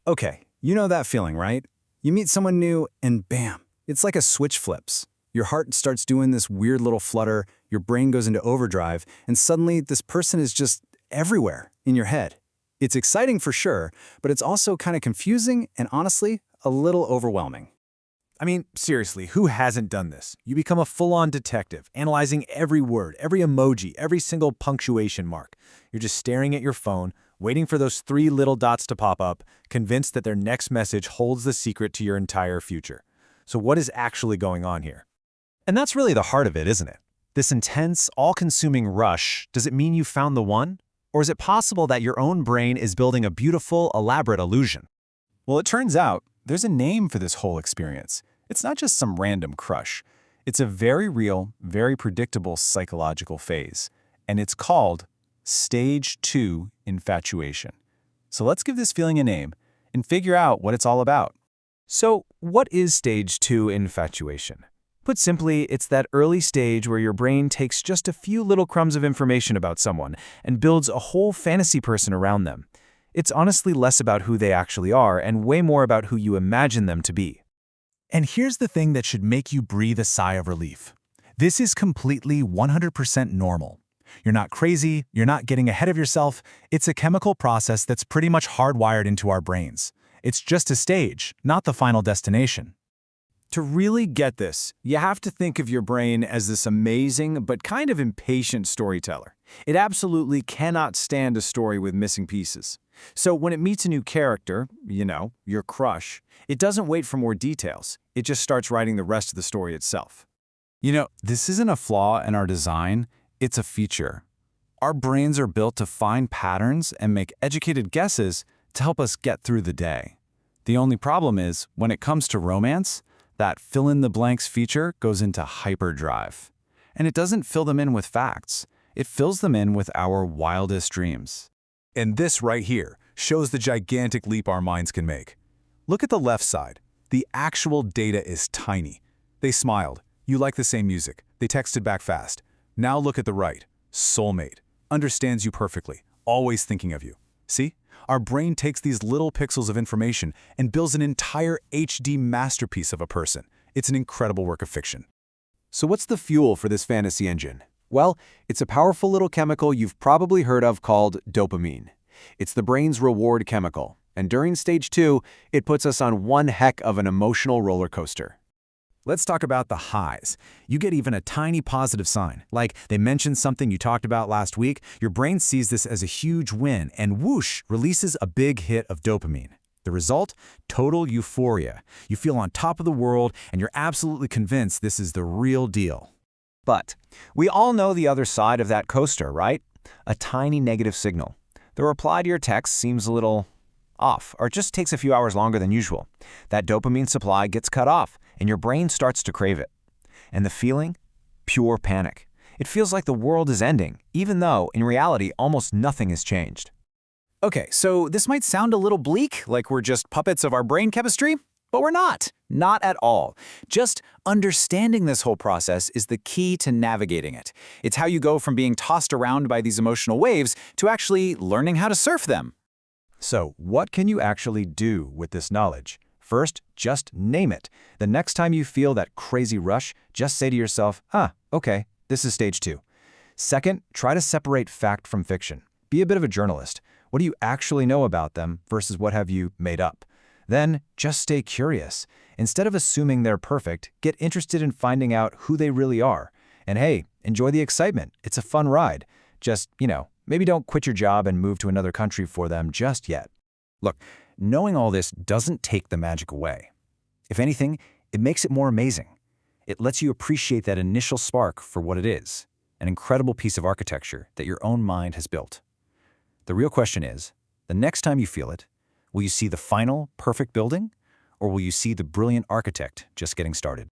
Okay, you know that feeling, right? You meet someone new and bam, it's like a switch flips. Your heart starts doing this weird little flutter, your brain goes into overdrive, and suddenly this person is just everywhere in your head. It's exciting for sure, but it's also kind of confusing and honestly, a little overwhelming. I mean, seriously, who hasn't done this? You become a full-on detective, analyzing every word, every emoji, every single punctuation mark. You're just staring at your phone, waiting for those three little dots to pop up, convinced that their next message holds the secret to your entire future. So what is actually going on here? And that's really the heart of it, isn't it? This intense, all-consuming rush, does it mean you found the one? Or is it possible that your own brain is building a beautiful, elaborate illusion? Well, it turns out there's a name for this whole experience. It's not just some random crush. It's a very real, very predictable psychological phase, and it's called Stage 2 infatuation. So let's give this feeling a name and figure out what it's all about. So, what is Stage 2 infatuation? Put simply, it's that early stage where your brain takes just a few little crumbs of information about someone and builds a whole fantasy person around them. It's honestly less about who they actually are and way more about who you imagine them to be. And here's the thing that should make you breathe a sigh of relief. This is completely 100% normal. You're not crazy, you're not getting ahead of yourself. It's a chemical process that's pretty much hardwired into our brains. It's just a stage, not the final destination. To really get this, you have to think of your brain as this amazing but kind of impatient storyteller. It absolutely cannot stand a story with missing pieces. So when it meets a new character, your crush, it doesn't wait for more details. It just starts writing the rest of the story itself. This isn't a flaw in our design, it's a feature. Our brains are built to find patterns and make educated guesses to help us get through the day. The only problem is, when it comes to romance, that fill-in-the-blanks feature goes into hyperdrive. And it doesn't fill them in with facts. It fills them in with our wildest dreams. And this right here shows the gigantic leap our minds can make. Look at the left side. The actual data is tiny. They smiled. You like the same music. They texted back fast. Now look at the right. Soulmate. Understands you perfectly. Always thinking of you. See? Our brain takes these little pixels of information and builds an entire HD masterpiece of a person. It's an incredible work of fiction. So what's the fuel for this fantasy engine? Well, it's a powerful little chemical you've probably heard of called dopamine. It's the brain's reward chemical, and during stage 2, it puts us on one heck of an emotional roller coaster. Let's talk about the highs. You get even a tiny positive sign, like they mentioned something you talked about last week. Your brain sees this as a huge win and whoosh, releases a big hit of dopamine. The result? Total euphoria. You feel on top of the world and you're absolutely convinced this is the real deal. But we all know the other side of that coaster, right? A tiny negative signal. The reply to your text seems a little off, or it just takes a few hours longer than usual. That dopamine supply gets cut off, and your brain starts to crave it. And the feeling? Pure panic. It feels like the world is ending, even though, in reality, almost nothing has changed. Okay, so this might sound a little bleak, like we're just puppets of our brain chemistry, but we're not. Not at all. Just understanding this whole process is the key to navigating it. It's how you go from being tossed around by these emotional waves to actually learning how to surf them. So, what can you actually do with this knowledge? First, just name it. The next time you feel that crazy rush, just say to yourself, okay, this is stage 2. Second, try to separate fact from fiction. Be a bit of a journalist. What do you actually know about them versus what have you made up? Then, just stay curious. Instead of assuming they're perfect, get interested in finding out who they really are. And hey, enjoy the excitement. It's a fun ride. Just, maybe don't quit your job and move to another country for them just yet. Look, knowing all this doesn't take the magic away. If anything, it makes it more amazing. It lets you appreciate that initial spark for what it is, an incredible piece of architecture that your own mind has built. The real question is, the next time you feel it, will you see the final, perfect building, or will you see the brilliant architect just getting started?